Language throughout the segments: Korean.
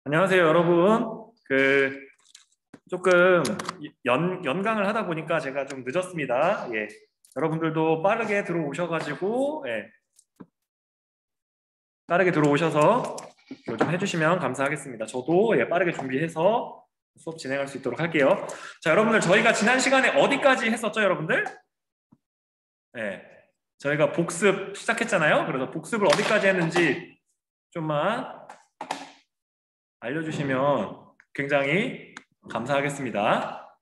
안녕하세요, 여러분. 조금 연강을 하다 보니까 제가 좀 늦었습니다. 예. 여러분들도 빠르게 들어오셔가지고, 예. 빠르게 들어오셔서 좀 해주시면 감사하겠습니다. 저도 예, 빠르게 준비해서 수업 진행할 수 있도록 할게요. 자, 여러분들 저희가 지난 시간에 어디까지 했었죠, 여러분들? 예. 저희가 복습 시작했잖아요. 그래서 복습을 어디까지 했는지 좀만 알려주시면 굉장히 감사하겠습니다.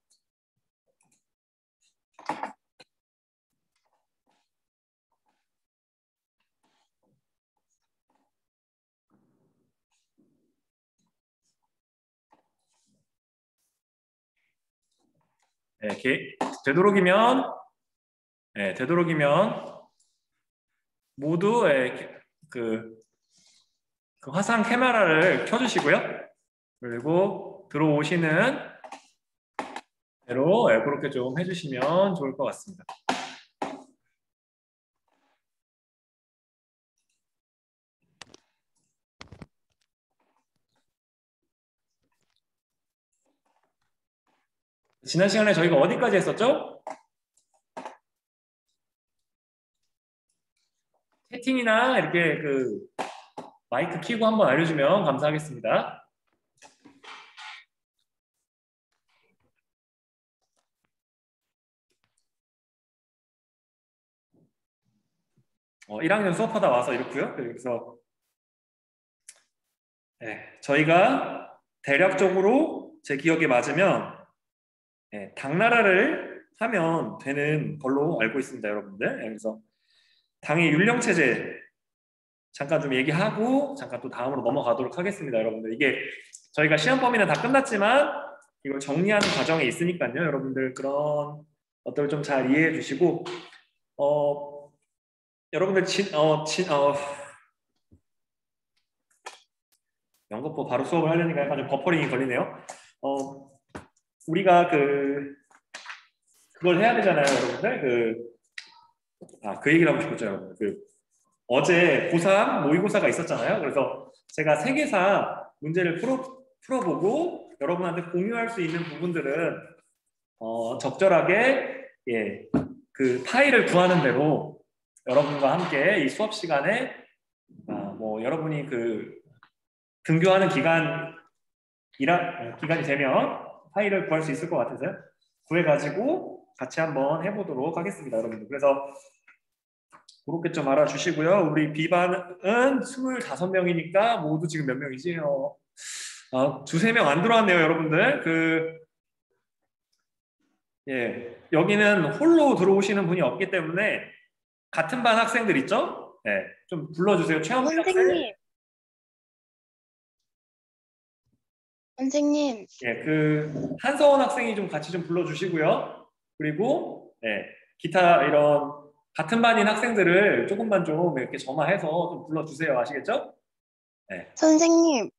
예, 되도록이면 되도록이면 모두 그 화상 카메라를 켜주시고요. 그리고 들어오시는 대로 그렇게 좀 해주시면 좋을 것 같습니다. 지난 시간에 저희가 어디까지 했었죠? 채팅이나 이렇게 마이크 켜고 한번 알려주면 감사하겠습니다. 1학년 수업하다 와서 이렇고요. 그래서 저희가 대략적으로 제 기억에 맞으면 당나라를 하면 되는 걸로 알고 있습니다, 여러분들. 그래서 당의 율령체제 잠깐 좀 얘기하고 잠깐 또 다음으로 넘어가도록 하겠습니다, 여러분들. 이게 저희가 시험 범위는 다 끝났지만 이걸 정리하는 과정에 있으니까요, 여러분들 그런 것들을 좀 잘 이해해 주시고 여러분들 연거푸 바로 수업을 하려니까 약간 좀 버퍼링이 걸리네요. 우리가 그걸 해야 되잖아요, 여러분들. 그 얘기를 하고 싶었죠, 여러분. 어제 고3 모의고사가 있었잖아요. 그래서 제가 세계사 문제를 풀어보고 여러분한테 공유할 수 있는 부분들은 적절하게 그 파일을 구하는 대로 여러분과 함께 이 수업 시간에 뭐 여러분이 등교하는 기간이 되면 파일을 구할 수 있을 것 같아서요. 구해가지고 같이 한번 해보도록 하겠습니다, 여러분들. 그래서 그렇게 좀 알아주시고요. 우리 B반은 25명이니까 모두 지금 몇 명이지? 두세 명 안 들어왔네요, 여러분들. 여기는 홀로 들어오시는 분이 없기 때문에 같은 반 학생들 있죠? 좀 불러주세요. 최원민 학생. 선생님, 선생님, 한서원 학생이 좀 같이 좀 불러주시고요. 그리고, 기타 이런 같은 반인 학생들을 조금만 좀 이렇게 점화해서 좀 불러주세요. 아시겠죠? 네. 선생님,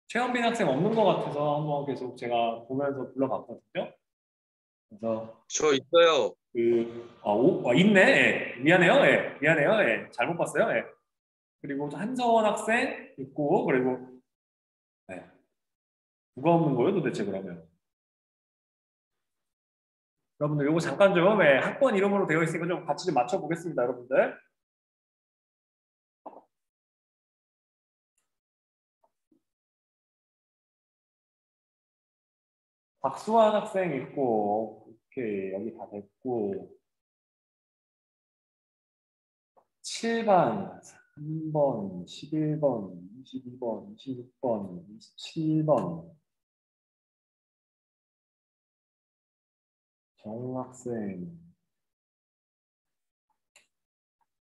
최현빈 학생 없는 것 같아서 한번 계속 제가 보면서 불러봤거든요. 그래서 저 있어요. 있네. 미안해요. 미안해요. 잘못 봤어요. 그리고 한서원 학생 있고 그리고 예. 누가 없는 거예요, 도대체 그러면? 여러분들 이거 잠깐 좀 학번 이름으로 되어 있으니까 좀 같이 좀 맞춰보겠습니다, 여러분들. 박수환 학생 있고 오케이 여기 다 됐고 7반 3번 11번 22번 26번 27번 정학생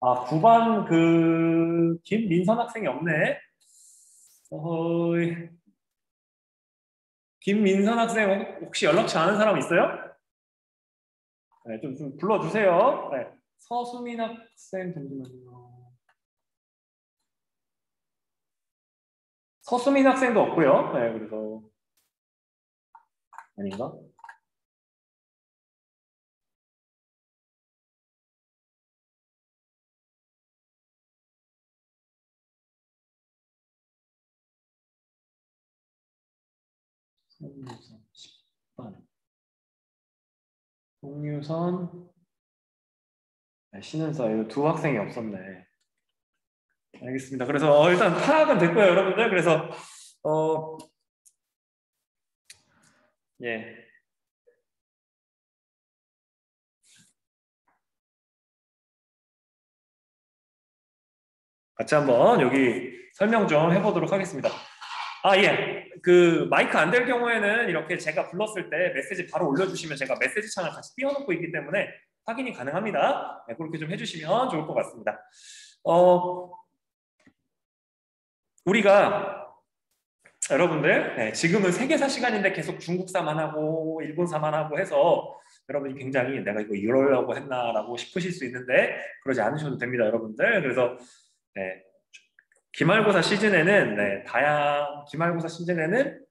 9반 김민선 학생이 없네. 어허이. 김민선 학생 혹시 연락처 아는 사람 있어요? 네, 좀 불러주세요. 네. 서수민 학생 잠시만요. 서수민 학생도 없고요. 그래서 아닌가? 송유선 10번. 송유선 신은서 이거 두 학생이 없었네. 알겠습니다. 그래서 일단 파악은 됐고요, 여러분들. 그래서 예. 같이 한번 여기 설명 좀 해보도록 하겠습니다. 아, 예. 그 마이크 안 될 경우에는 이렇게 제가 불렀을 때 메시지 바로 올려주시면 제가 메시지 창을 같이 띄워놓고 있기 때문에 확인이 가능합니다. 네, 그렇게 좀 해주시면 좋을 것 같습니다. 우리가 여러분들 지금은 세계사 시간인데 계속 중국사만 하고 일본사만 하고 해서 여러분이 굉장히 내가 이거 이러려고 했나라고 싶으실 수 있는데 그러지 않으셔도 됩니다, 여러분들. 그래서 기말고사 시즌에는 기말고사 시즌에는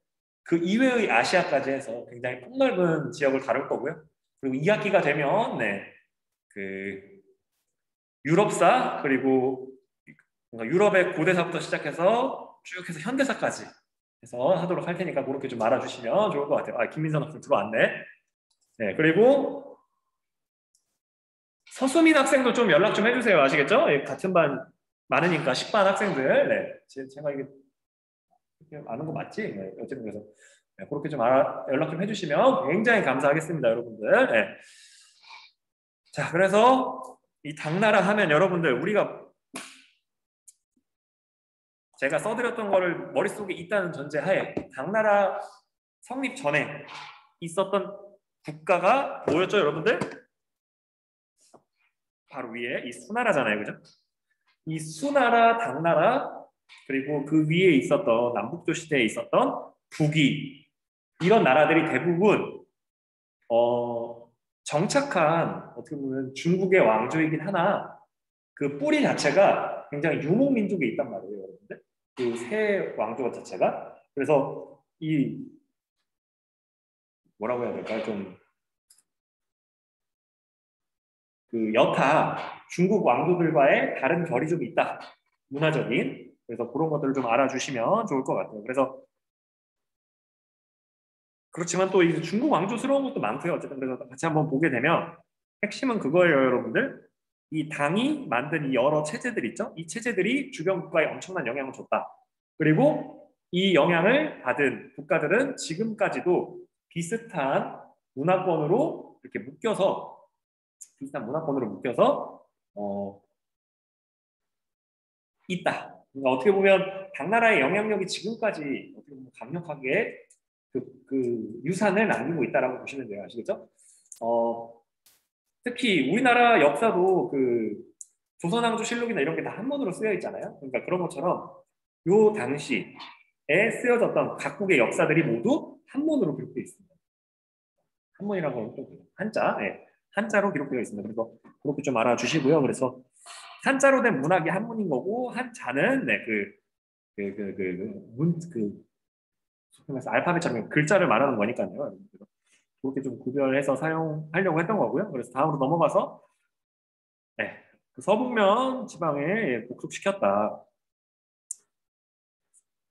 그 이외의 아시아까지 해서 굉장히 폭넓은 지역을 다룰 거고요. 그리고 2학기가 되면 그 유럽사 그리고 유럽의 고대사부터 시작해서 쭉 해서 현대사까지 해서 하도록 할 테니까 그렇게 좀 알아주시면 좋을 것 같아요. 아, 김민선 학생 들어왔네. 네, 그리고 서수민 학생도 좀 연락 좀 해주세요. 아시겠죠? 같은 반 많으니까 10반 학생들. 네, 제가 이게 아는 거 맞지? 네, 어쨌든 그래서 그렇게 좀 연락 좀 해주시면 굉장히 감사하겠습니다, 여러분들. 네. 자, 그래서 이 당나라 하면 여러분들 우리가 제가 써드렸던 거를 머릿속에 있다는 전제하에 당나라 성립 전에 있었던 국가가 뭐였죠, 여러분들? 바로 위에 이 수나라잖아요, 그죠? 이 수나라, 당나라 그리고 그 위에 있었던 남북조 시대에 있었던 북이 이런 나라들이 대부분 정착한 어떻게 보면 중국의 왕조이긴 하나 그 뿌리 자체가 굉장히 유목민족에 있단 말이에요, 여러분들. 그 새 왕조 자체가. 그래서 이 뭐라고 해야 될까요? 좀 그 여타 중국 왕조들과의 다른 결이 좀 있다. 문화적인. 그래서 그런 것들을 좀 알아주시면 좋을 것 같아요. 그래서 그렇지만 또 이 중국 왕조스러운 것도 많고요. 어쨌든 그래서 같이 한번 보게 되면 핵심은 그거예요, 여러분들. 이 당이 만든 이 여러 체제들 있죠? 이 체제들이 주변 국가에 엄청난 영향을 줬다. 그리고 이 영향을 받은 국가들은 지금까지도 비슷한 문화권으로 이렇게 묶여서 비슷한 문화권으로 묶여서 있다. 그러니까 어떻게 보면 당나라의 영향력이 지금까지 어떻게 보면 강력하게 그 유산을 남기고 있다라고 보시면 돼요. 아시겠죠? 특히 우리나라 역사도 그 조선왕조실록이나 이런 게 다 한문으로 쓰여 있잖아요. 그러니까 그런 것처럼 요 당시에 쓰여졌던 각국의 역사들이 모두 한문으로 기록되어 있습니다. 한문이라고 하면 또 한자, 한자로 기록되어 있습니다. 그래서 그렇게 좀 알아주시고요. 그래서 한자로 된 문학이 한문인 거고 한자는 알파벳처럼 글자를 말하는 거니까요. 그렇게 좀 구별해서 사용하려고 했던 거고요. 그래서 다음으로 넘어가서 그 서북면 지방에 복속시켰다.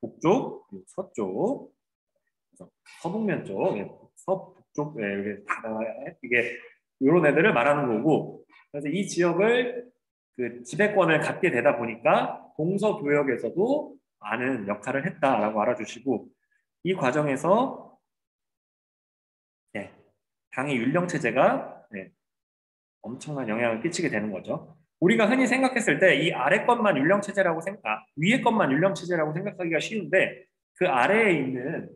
북쪽, 서쪽, 서북면 쪽, 서북쪽, 이게 이런 애들을 말하는 거고, 그래서 이 지역을 그 지배권을 갖게 되다 보니까 동서교역에서도 많은 역할을 했다라고 알아주시고, 이 과정에서 당의 율령 체제가 엄청난 영향을 끼치게 되는 거죠. 우리가 흔히 생각했을 때 이 아래 것만 율령 체제라고 위에 것만 율령 체제라고 생각하기가 쉬운데 그 아래에 있는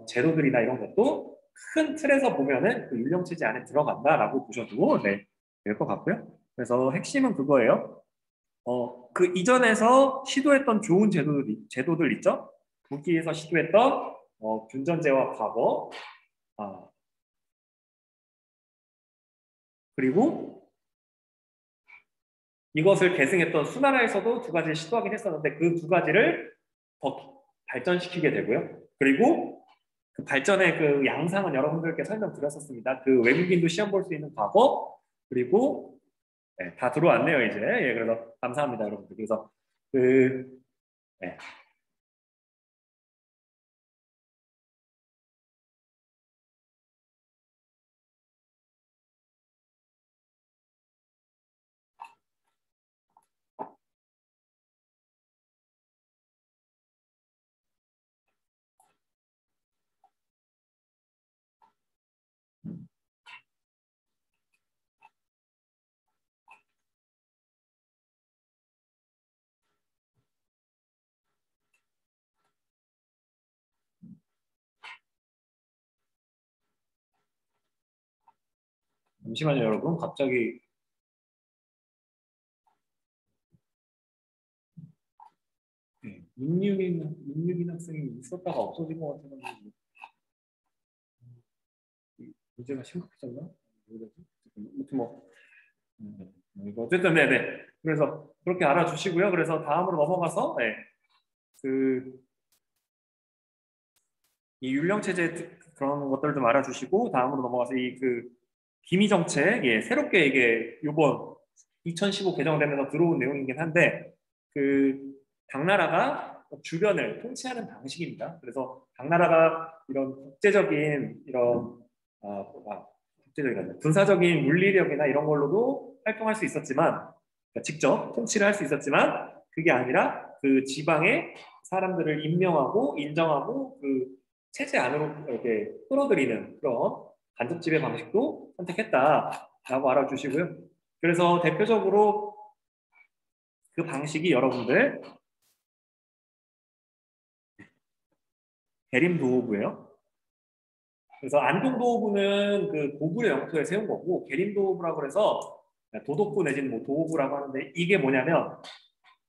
제도들이나 이런 것도 큰 틀에서 보면은 그 율령 체제 안에 들어간다라고 보셔도 될 것 같고요. 그래서 핵심은 그거예요. 그 이전에서 시도했던 좋은 제도들 있죠? 북기에서 시도했던 균전제와 과거, 그리고 이것을 계승했던 수나라에서도 두 가지를 시도하긴 했었는데 그 두 가지를 더 발전시키게 되고요. 그리고 그 발전의 그 양상은 여러분들께 설명드렸었습니다. 그 외국인도 시험 볼 수 있는 과거 그리고 다 들어왔네요 이제. 그래서 감사합니다 여러분들. 그래서 그 잠시만요, 여러분. 갑자기 민유인 학생이 있었다가 없어진 것 같아가지고 문제가 심각해졌나? 모르겠지. 아무튼 뭐 이거 어쨌든 네네. 그래서 그렇게 알아주시고요. 그래서 다음으로 넘어가서 네, 그 이 율령 체제 그런 것들 좀 알아주시고 다음으로 넘어가서 이 그 기미 정책 예, 새롭게 이게 이번 2015 개정되면서 들어온 내용이긴 한데 그 각 나라가 주변을 통치하는 방식입니다. 그래서 각 나라가 이런 국제적인 이런 국제적인 군사적인 물리력이나 이런 걸로도 활동할 수 있었지만 그러니까 직접 통치를 할 수 있었지만 그게 아니라 그 지방의 사람들을 임명하고 인정하고 그 체제 안으로 이렇게 끌어들이는 그런 간접 지배 방식도 선택했다라고 알아주시고요. 그래서 대표적으로 그 방식이 여러분들 계림도호부예요. 그래서 안동도호부는 그 고구려 영토에 세운 거고 계림도호부라고 해서 도독부 내지는 뭐 도호부라고 하는데 이게 뭐냐면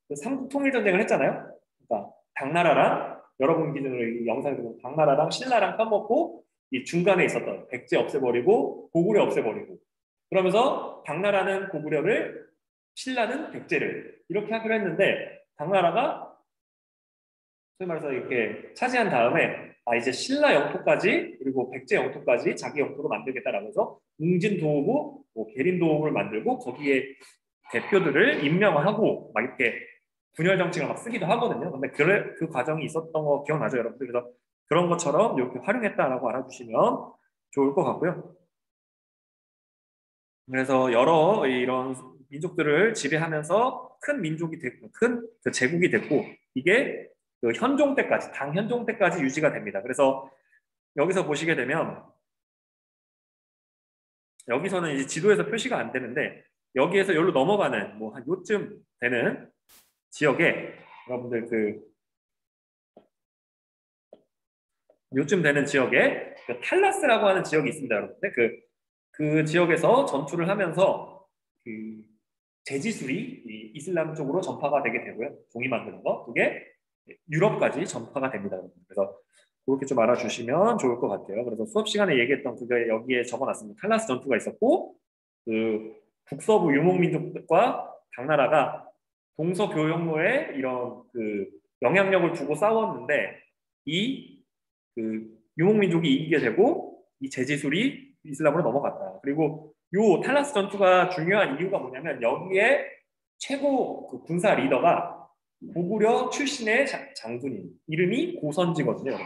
그 삼국 통일전쟁을 했잖아요. 그러니까 당나라랑 여러분 기준으로 이 영상에 보면 당나라랑 신라랑 까먹고 이 중간에 있었던 백제 없애버리고 고구려 없애버리고 그러면서 당나라는 고구려를 신라는 백제를 이렇게 하기로 했는데 당나라가 소위 말해서 이렇게 차지한 다음에 이제 신라 영토까지 그리고 백제 영토까지 자기 영토로 만들겠다라고 해서 웅진도호부, 뭐 계림도호부를 만들고 거기에 대표들을 임명하고 막 이렇게 분열 정책을 막 쓰기도 하거든요. 근데 그 과정이 있었던 거 기억나죠, 여러분들? 그래서 그런 것처럼 이렇게 활용했다라고 알아주시면 좋을 것 같고요. 그래서 여러 이런 민족들을 지배하면서 큰 민족이 됐고, 큰그 제국이 됐고, 이게 그 현종 때까지, 당현종 때까지 유지가 됩니다. 그래서 여기서 보시게 되면, 여기서는 이제 지도에서 표시가 안 되는데, 여기에서 여기로 넘어가는, 뭐 한 요쯤 되는 지역에, 여러분들 요쯤 되는 지역에, 그 탈라스라고 하는 지역이 있습니다, 여러분들. 그 지역에서 전투를 하면서, 그, 재지술이 이 이슬람 쪽으로 전파가 되게 되고요. 종이 만드는 거. 그게 유럽까지 전파가 됩니다. 그래서 그렇게 좀 알아주시면 좋을 것 같아요. 그래서 수업 시간에 얘기했던 그게 여기에 적어놨습니다. 탈라스 전투가 있었고 그 북서부 유목민족과 당나라가 동서교역로에 이런 그 영향력을 두고 싸웠는데 이 그 유목민족이 이기게 되고 이 재지술이 이슬람으로 넘어갔다. 그리고 요 탈라스 전투가 중요한 이유가 뭐냐면 여기에 최고 그 군사 리더가 고구려 출신의 장군인 이름이 고선지거든요. 여러분.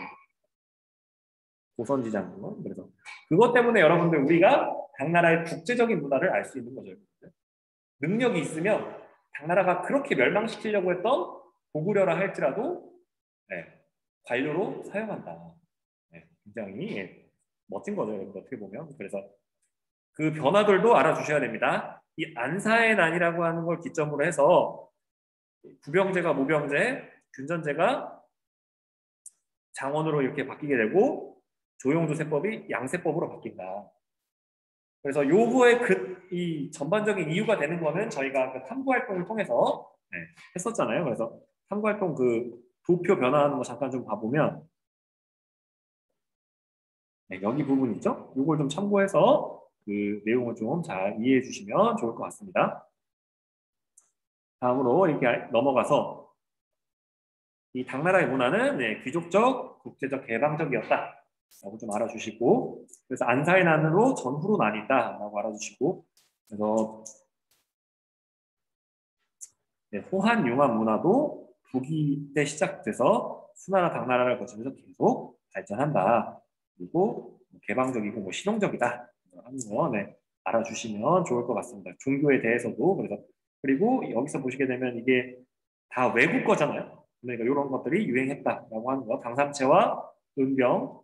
고선지 장군. 그래서 그것 때문에 여러분들 우리가 당나라의 국제적인 문화를 알 수 있는 거죠. 여러분들. 능력이 있으면 당나라가 그렇게 멸망시키려고 했던 고구려라 할지라도 네, 관료로 사용한다. 네, 굉장히 멋진 거죠. 여러분 어떻게 보면. 그래서 그 변화들도 알아주셔야 됩니다. 이 안사의 난이라고 하는 걸 기점으로 해서 구병제가 모병제, 균전제가 장원으로 이렇게 바뀌게 되고 조용조 세법이 양세법으로 바뀐다. 그래서 요거의 이 전반적인 이유가 되는 거는 저희가 그 탐구 활동을 통해서 했었잖아요. 그래서 탐구 활동 그 도표 변화하는 거 잠깐 좀 봐보면 여기 부분 있죠? 요걸 좀 참고해서 그 내용을 좀 잘 이해해 주시면 좋을 것 같습니다. 다음으로 이렇게 넘어가서 이 당나라의 문화는 귀족적, 국제적, 개방적이었다. 라고 좀 알아주시고 그래서 안사의 난으로 전후로 나뉜다. 라고 알아주시고 그래서 호한, 융한 문화도 북이 때 시작돼서 수나라, 당나라를 거치면서 계속 발전한다. 그리고 개방적이고 뭐 실용적이다. 하는 거 알아주시면 좋을 것 같습니다. 종교에 대해서도 그리고 여기서 보시게 되면 이게 다 외국 거잖아요. 그러니까 이런 것들이 유행했다라고 하는 거. 당삼체와 은병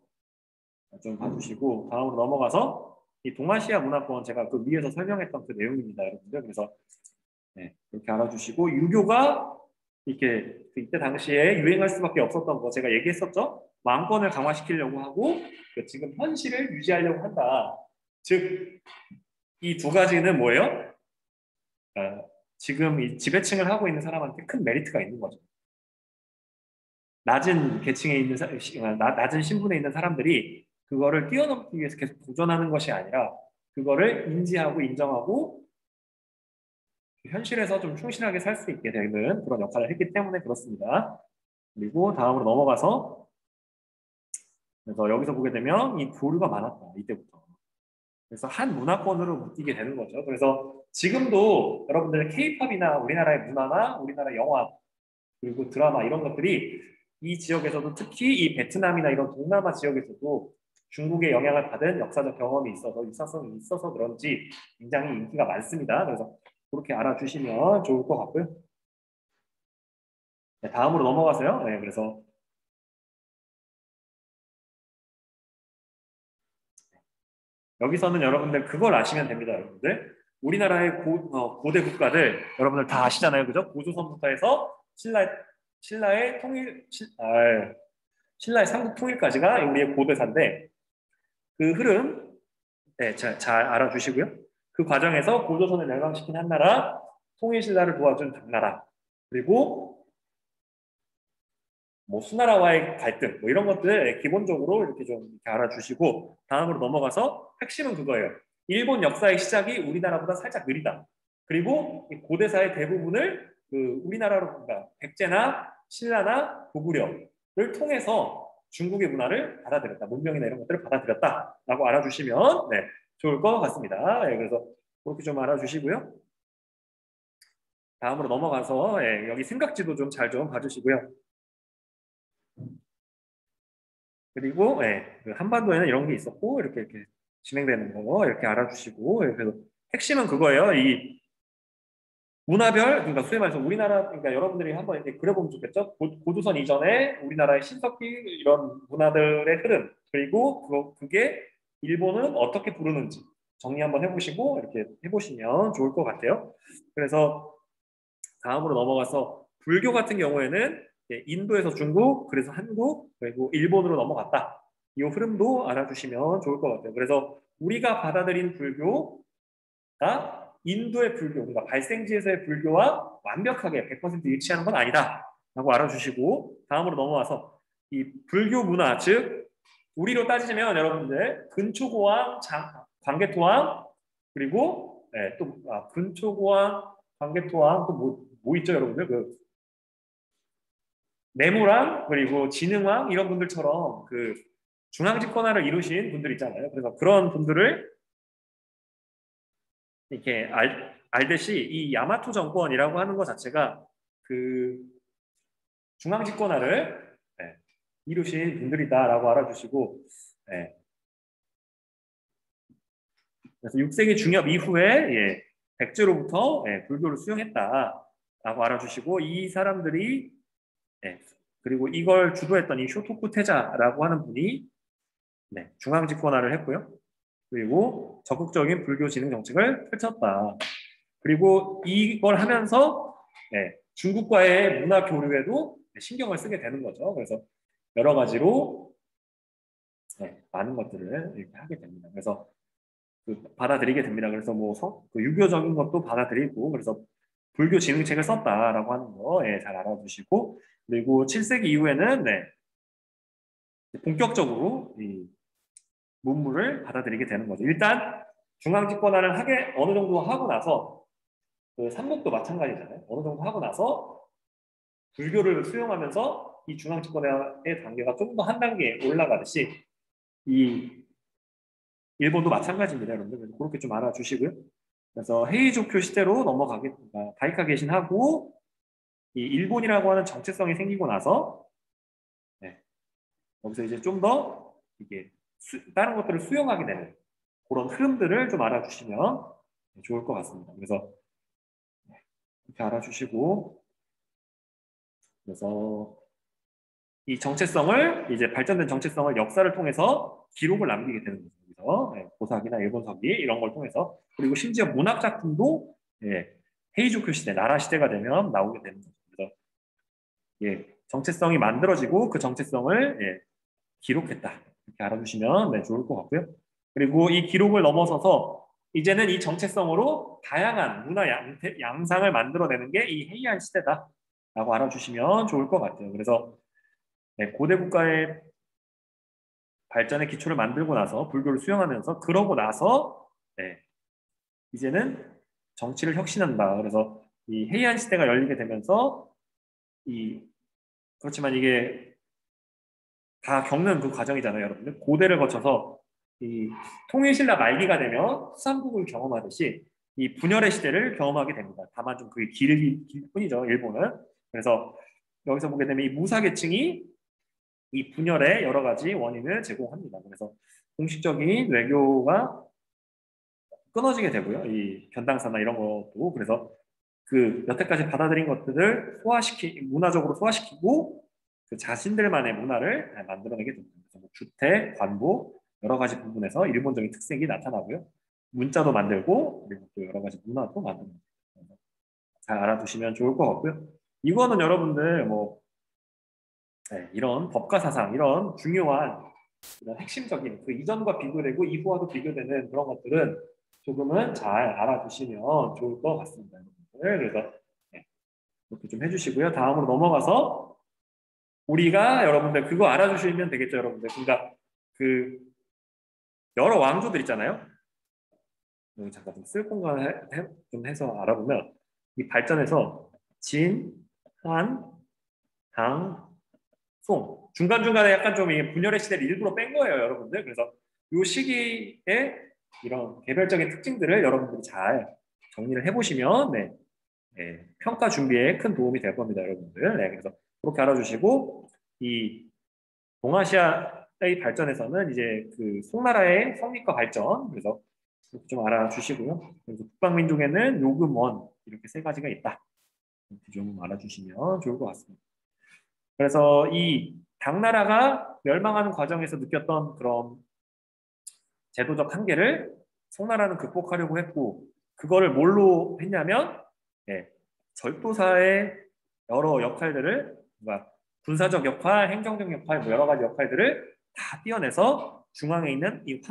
좀 봐주시고 다음으로 넘어가서 이 동아시아 문화권 제가 그 위에서 설명했던 그 내용입니다, 여러분들. 그래서 그렇게 알아주시고 유교가 이렇게 이때 당시에 유행할 수밖에 없었던 거 제가 얘기했었죠. 왕권을 강화시키려고 하고 지금 현실을 유지하려고 한다. 즉 이 두 가지는 뭐예요? 지금 이 지배층을 하고 있는 사람한테 큰 메리트가 있는 거죠. 낮은 계층에 있는 낮은 신분에 있는 사람들이 그거를 뛰어넘기 위해서 계속 도전하는 것이 아니라 그거를 인지하고 인정하고 현실에서 좀 충실하게 살 수 있게 되는 그런 역할을 했기 때문에 그렇습니다. 그리고 다음으로 넘어가서 그래서 여기서 보게 되면 이 교류가 많았다. 이때부터. 그래서 한 문화권으로 묶이게 되는 거죠. 그래서 지금도 여러분들 K-팝이나 우리나라의 문화나 우리나라 영화 그리고 드라마 이런 것들이 이 지역에서도 특히 이 베트남이나 이런 동남아 지역에서도 중국의 영향을 받은 역사적 경험이 있어서 유사성이 있어서 그런지 굉장히 인기가 많습니다. 그래서 그렇게 알아주시면 좋을 것 같고요. 네, 다음으로 넘어가세요. 네, 그래서 여기서는 여러분들 그걸 아시면 됩니다. 여러분들 우리나라의 고대 국가들 여러분들 다 아시잖아요. 그죠? 고조선부터 해서 신라의 신라의 삼국 통일까지가 우리의 고대사인데 그 흐름 네, 잘 알아주시고요. 그 과정에서 고조선을 멸망시킨 한나라, 통일신라를 도와준 당나라, 그리고 뭐 수나라와의 갈등, 뭐 이런 것들 기본적으로 이렇게 좀 이렇게 알아주시고 다음으로 넘어가서 핵심은 그거예요. 일본 역사의 시작이 우리나라보다 살짝 느리다. 그리고 고대사의 대부분을 그 우리나라로 그러니까 백제나 신라나 고구려를 통해서 중국의 문화를 받아들였다. 문명이나 이런 것들을 받아들였다라고 알아주시면 네, 좋을 것 같습니다. 네, 그래서 그렇게 좀 알아주시고요. 다음으로 넘어가서 예, 여기 생각지도 좀 잘 좀 봐주시고요. 그리고 예, 그 한반도에는 이런 게 있었고 이렇게 진행되는 거 이렇게 알아주시고 예, 그래서 핵심은 그거예요. 이 문화별 그러니까 소위 말해서 우리나라 그러니까 여러분들이 한번 이렇게 그려보면 좋겠죠. 고조선 이전에 우리나라의 신석기 이런 문화들의 흐름 그리고 그게 일본은 어떻게 부르는지 정리 한번 해보시고 이렇게 해보시면 좋을 것 같아요. 그래서 다음으로 넘어가서 불교 같은 경우에는 인도에서 중국, 그래서 한국, 그리고 일본으로 넘어갔다. 이 흐름도 알아주시면 좋을 것 같아요. 그래서 우리가 받아들인 불교가 인도의 불교, 그러니까 발생지에서의 불교와 완벽하게 100% 일치하는 건 아니다. 라고 알아주시고 다음으로 넘어와서 이 불교 문화, 즉 우리로 따지면 여러분들 근초고왕, 광개토왕 그리고 네, 또 근초고왕, 광개토왕 또 뭐 있죠 여러분들 그 내무랑 그리고 진흥왕 이런 분들처럼 그 중앙 집권화를 이루신 분들 있잖아요. 그래서 그런 분들을 이렇게 알듯이 이 야마토 정권이라고 하는 것 자체가 그 중앙 집권화를 네, 이루신 분들이다라고 알아주시고 네. 그래서 6세기 중엽 이후에 예, 백제로부터 예, 불교를 수용했다라고 알아주시고 이 사람들이 예, 그리고 이걸 주도했던 이 쇼토쿠 태자라고 하는 분이 네, 중앙 집권화를 했고요. 그리고 적극적인 불교 진흥 정책을 펼쳤다. 그리고 이걸 하면서 네, 중국과의 문화 교류에도 신경을 쓰게 되는 거죠. 그래서 여러 가지로 네, 많은 것들을 이렇게 하게 됩니다. 그래서 받아들이게 됩니다. 그래서 그 유교적인 것도 받아들이고 그래서 불교 진흥책을 썼다라고 하는 거 예, 잘 알아두시고 그리고 7세기 이후에는 네, 본격적으로 이 문물을 받아들이게 되는 거죠. 일단 중앙 집권화를 하게 어느 정도 하고 나서 그 삼국도 마찬가지잖아요. 어느 정도 하고 나서 불교를 수용하면서 이 중앙 집권화의 단계가 좀 더 한 단계 올라가듯이 이 일본도 마찬가지입니다, 여러분들. 그래서 그렇게 좀 알아주시고요. 그래서 헤이조쿄 시대로 넘어가겠습니다. 다이카 개신하고 이 일본이라고 하는 정체성이 생기고 나서 네, 여기서 이제 좀 더 이게 다른 것들을 수용하게 되는 그런 흐름들을 좀 알아주시면 좋을 것 같습니다. 그래서 이렇게 알아주시고 그래서 이 정체성을 이제 발전된 정체성을 역사를 통해서 기록을 남기게 되는 거죠. 그래서 네, 고사기나 일본서기 이런 걸 통해서 그리고 심지어 문학 작품도 예, 헤이조큐 시대, 나라 시대가 되면 나오게 되는 거죠. 그래서 예, 정체성이 만들어지고 그 정체성을 예, 기록했다 이렇게 알아두시면 네, 좋을 것 같고요. 그리고 이 기록을 넘어서서 이제는 이 정체성으로 다양한 문화 양상을 만들어내는 게 이 해이한 시대다라고 알아주시면 좋을 것 같아요. 그래서 네, 고대 국가의 발전의 기초를 만들고 나서 불교를 수용하면서 그러고 나서 네, 이제는 정치를 혁신한다. 그래서 이 해이한 시대가 열리게 되면서 이 그렇지만 이게 다 겪는 그 과정이잖아요, 여러분들. 고대를 거쳐서 이 통일신라 말기가 되면 수삼국을 경험하듯이 이 분열의 시대를 경험하게 됩니다. 다만 좀 그게 길 뿐이죠, 일본은. 그래서 여기서 보게 되면 이 무사계층이 이 분열의 여러 가지 원인을 제공합니다. 그래서 공식적인 외교가 끊어지게 되고요. 이 견당사나 이런 것도 그래서 그 여태까지 받아들인 것들을 문화적으로 소화시키고 그 자신들만의 문화를 만들어내게 됩니다. 그래서 뭐 주택, 관보 여러 가지 부분에서 일본적인 특색이 나타나고요. 문자도 만들고 그리고 또 여러 가지 문화도 만듭니다. 잘 알아두시면 좋을 것 같고요. 이거는 여러분들 뭐 네, 이런 법과 사상 이런 중요한 이런 핵심적인 그 이전과 비교되고 이후와도 비교되는 그런 것들은 조금은 잘 알아두시면 좋을 것 같습니다. 여러분들. 그래서 네, 이렇게 좀 해주시고요. 다음으로 넘어가서 우리가 여러분들 그거 알아주시면 되겠죠, 여러분들. 그러니까 그 여러 왕조들 있잖아요. 여기 잠깐 좀 쓸 공간 좀 해서 알아보면 이 발전에서 진, 한, 당, 송 중간중간에 약간 좀 이게 분열의 시대를 일부러 뺀 거예요, 여러분들. 그래서 이 시기에 이런 개별적인 특징들을 여러분들이 잘 정리를 해보시면 네, 네, 평가 준비에 큰 도움이 될 겁니다, 여러분들. 네, 그래서 그렇게 알아주시고 이 동아시아의 발전에서는 이제 그 송나라의 성립과 발전 그래서 이렇게 좀 알아주시고요. 그래서 북방민족에는 요금원 이렇게 세 가지가 있다. 이렇게 좀 알아주시면 좋을 것 같습니다. 그래서 이 당나라가 멸망하는 과정에서 느꼈던 그런 제도적 한계를 송나라는 극복하려고 했고 그거를 뭘로 했냐면 예, 절도사의 여러 역할들을 그러니까 군사적 역할, 행정적 역할, 뭐 여러 가지 역할들을 다 떼어내서 중앙에 있는 이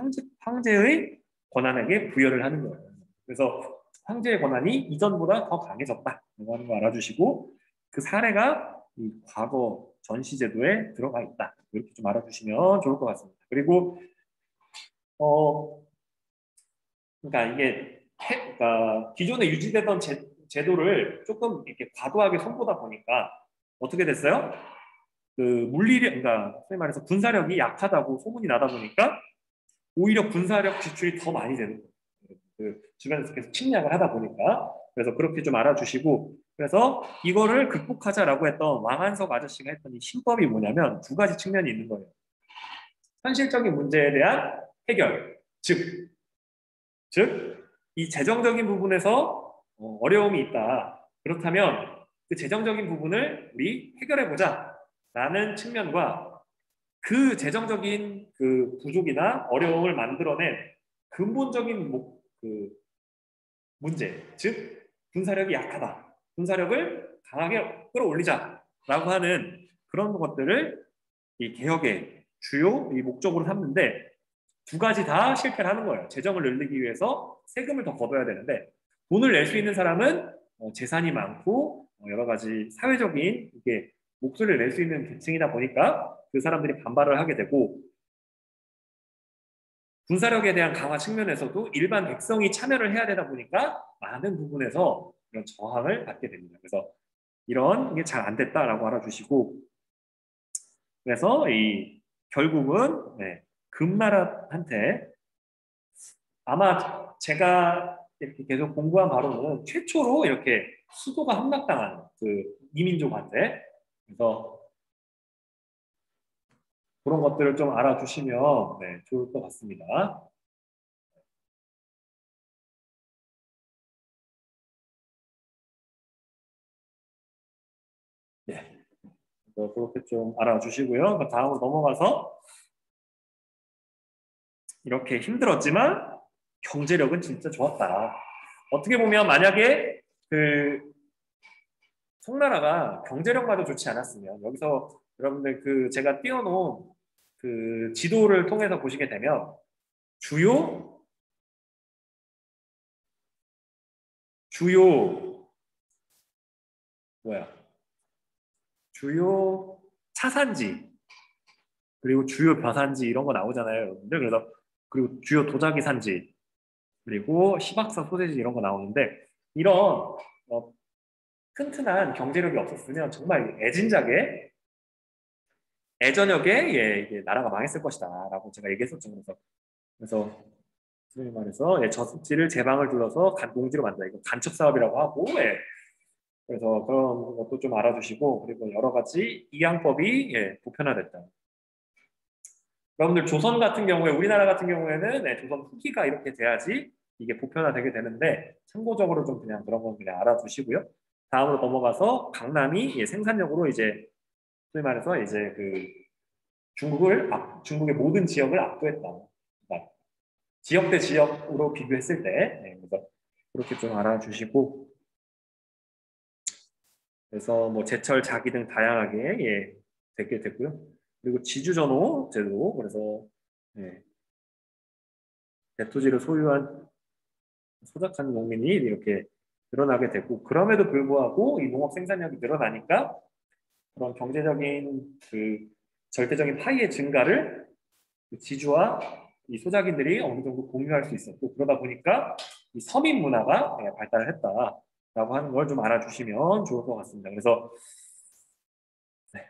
황제의 권한에게 부여를 하는 거예요. 그래서 황제의 권한이 이전보다 더 강해졌다. 이거 하는 거 알아주시고 그 사례가 이 과거 전시제도에 들어가 있다. 이렇게 좀 알아주시면 좋을 것 같습니다. 그리고 어 그러니까 이게 그러니까 기존에 유지되던 제도를 조금 이렇게 과도하게 손보다 보니까 어떻게 됐어요? 그 물리력, 그러니까 소위 말해서 군사력이 약하다고 소문이 나다 보니까 오히려 군사력 지출이 더 많이 되는 거예요. 그 주변에서 계속 침략을 하다 보니까 그래서 그렇게 좀 알아주시고 그래서 이거를 극복하자라고 했던 왕한석 아저씨가 했던 이 신법이 뭐냐면 두 가지 측면이 있는 거예요. 현실적인 문제에 대한 해결, 즉 이 재정적인 부분에서 어려움이 있다. 그렇다면 그 재정적인 부분을 우리 해결해 보자라는 측면과 그 재정적인 그 부족이나 어려움을 만들어낸 근본적인 그 문제, 즉 군사력이 약하다. 군사력을 강하게 끌어올리자라고 하는 그런 것들을 이 개혁의 주요 이 목적으로 삼는데 두 가지 다 실패를 하는 거예요. 재정을 늘리기 위해서 세금을 더 걷어야 되는데 돈을 낼 수 있는 사람은 재산이 많고 여러 가지 사회적인 이게 목소리를 낼 수 있는 계층이다 보니까 그 사람들이 반발을 하게 되고 군사력에 대한 강화 측면에서도 일반 백성이 참여를 해야 되다 보니까 많은 부분에서 이런 저항을 받게 됩니다. 그래서 이런 게 잘 안 됐다라고 알아주시고 그래서 이 결국은 네, 금나라한테 아마 제가 이렇게 계속 공부한 바로는 최초로 이렇게 수도가 함락당한 그 이민족한테 그래서 그런 것들을 좀 알아주시면 네, 좋을 것 같습니다. 네, 그렇게 좀 알아주시고요. 다음으로 넘어가서 이렇게 힘들었지만 경제력은 진짜 좋았다. 어떻게 보면 만약에 그 송나라가 경제력마저 좋지 않았으면 여기서 여러분들 그 제가 띄워놓은 그 지도를 통해서 보시게 되면 주요 주요 주요 차산지 그리고 주요 벼산지 이런 거 나오잖아요, 여러분들. 그래서 그리고 주요 도자기 산지 그리고 시박사 소재지 이런 거 나오는데 이런 튼튼한 경제력이 없었으면 정말 애저녁에 이게 나라가 망했을 것이다라고 제가 얘기했었죠. 그래서 소위 말해서 저습지를 제방을 둘러서 농지로 만든다. 이거 간척 사업이라고 하고 그래서 그런 것도 좀 알아주시고 그리고 여러 가지 이양법이 보편화됐다. 여러분들 조선 같은 경우에 우리나라 같은 경우에는 조선 후기가 이렇게 돼야지 이게 보편화되게 되는데 참고적으로 좀 그냥 그런 건 그냥 알아두시고요. 다음으로 넘어가서 강남이 생산력으로 이제 소위 말해서 이제 그 중국의 모든 지역을 압도했다. 그러니까 지역 대 지역으로 비교했을 때 그래서 그렇게 좀 알아주시고 그래서 뭐 제철 자기 등 다양하게 되게 됐고요. 그리고 지주전호 제도 그래서 대토지를 소유한 소작하는 농민이 이렇게 늘어나게 되고 그럼에도 불구하고 이 농업 생산량이 늘어나니까 그런 경제적인 그 절대적인 파이의 증가를 그 지주와 이 소작인들이 어느 정도 공유할 수 있었고 그러다 보니까 이 서민 문화가 발달을 했다라고 하는 걸 좀 알아주시면 좋을 것 같습니다. 그래서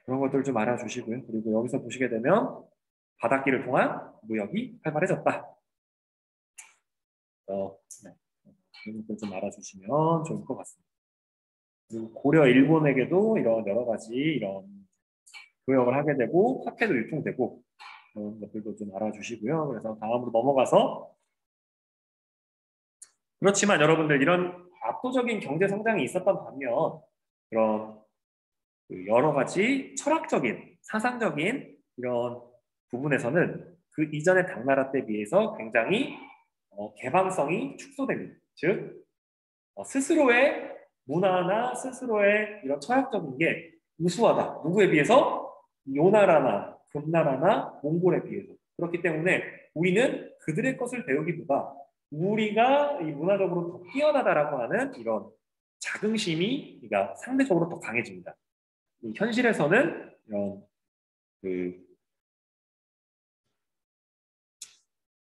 그런 것들 좀 알아주시고요. 그리고 여기서 보시게 되면 바닷길을 통한 무역이 활발해졌다. 이런 것들 좀 알아주시면 좋을 것 같습니다. 그리고 고려 일본에게도 이런 여러 가지 이런 교역을 하게 되고 화폐도 유통되고 그런 것들도 좀 알아주시고요. 그래서 다음으로 넘어가서 그렇지만 여러분들 이런 압도적인 경제 성장이 있었던 반면 그런 그 여러 가지 철학적인 사상적인 이런 부분에서는 그 이전의 당나라 때 비해서 굉장히 개방성이 축소됩니다. 즉 스스로의 문화나 스스로의 이런 철학적인 게 우수하다. 누구에 비해서? 요나라나 금나라나 몽골에 비해서. 그렇기 때문에 우리는 그들의 것을 배우기보다 우리가 이 문화적으로 더 뛰어나다라고 하는 이런 자긍심이 그러니까 상대적으로 더 강해집니다. 현실에서는 이런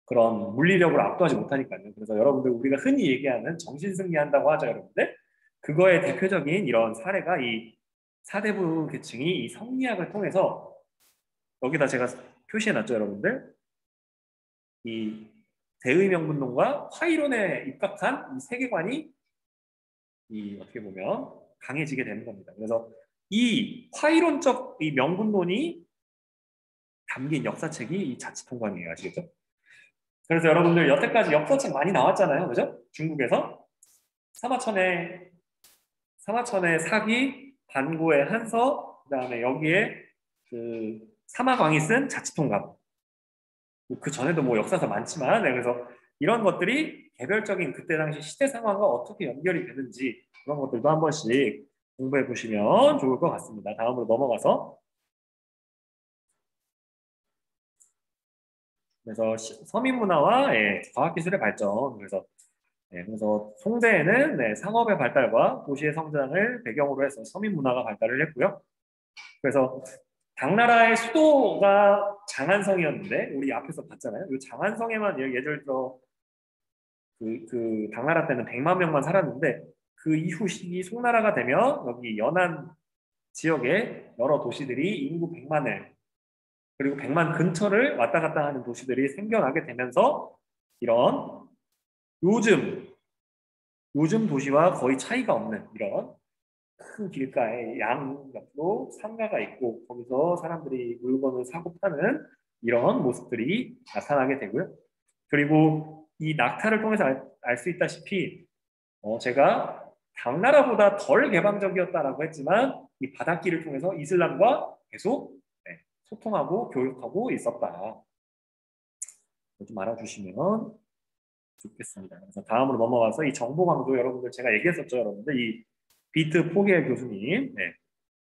그런 물리력으로 압도하지 못하니까요. 그래서 여러분들 우리가 흔히 얘기하는 정신승리한다고 하죠, 여러분들. 그거의 대표적인 이런 사례가 이 사대부 계층이 이 성리학을 통해서 여기다 제가 표시해놨죠, 여러분들. 이 대의명분론과 화이론에 입각한 이 세계관이 이 어떻게 보면 강해지게 되는 겁니다. 그래서 이 화이론적 이 명분론이 담긴 역사책이 이 자치통관이에요, 아시겠죠? 그래서 여러분들 여태까지 역사책 많이 나왔잖아요, 그죠? 중국에서 사마천의 사기, 반고의 한서, 그다음에 여기에 그 사마광이 쓴 자치통감. 그 전에도 뭐 역사서 많지만 그래서 이런 것들이 개별적인 그때 당시 시대 상황과 어떻게 연결이 되는지 그런 것들도 한 번씩 공부해 보시면 좋을 것 같습니다. 다음으로 넘어가서 그래서 서민 문화와 과학기술의 발전 그래서 송대에는 상업의 발달과 도시의 성장을 배경으로 해서 서민 문화가 발달을 했고요. 그래서 당나라의 수도가 장안성이었는데 우리 앞에서 봤잖아요. 이 장안성에만 예를 들어 그 당나라 때는 100만 명만 살았는데 그 이후 시기 송나라가 되면 여기 연안 지역에 여러 도시들이 인구 100만을 그리고 100만 근처를 왔다 갔다 하는 도시들이 생겨나게 되면서 이런 요즘 도시와 거의 차이가 없는 이런 큰 길가에 양옆으로 상가가 있고 거기서 사람들이 물건을 사고 파는 이런 모습들이 나타나게 되고요. 그리고 이 낙타를 통해서 알 수 있다시피 제가 당나라보다 덜 개방적이었다라고 했지만 이 바닷길을 통해서 이슬람과 계속 소통하고 교육하고 있었다. 좀 알아주시면 좋겠습니다. 그래서 다음으로 넘어가서 이 정보 강도 여러분들 제가 얘기했었죠, 여러분들 이 비트 포겔 교수님,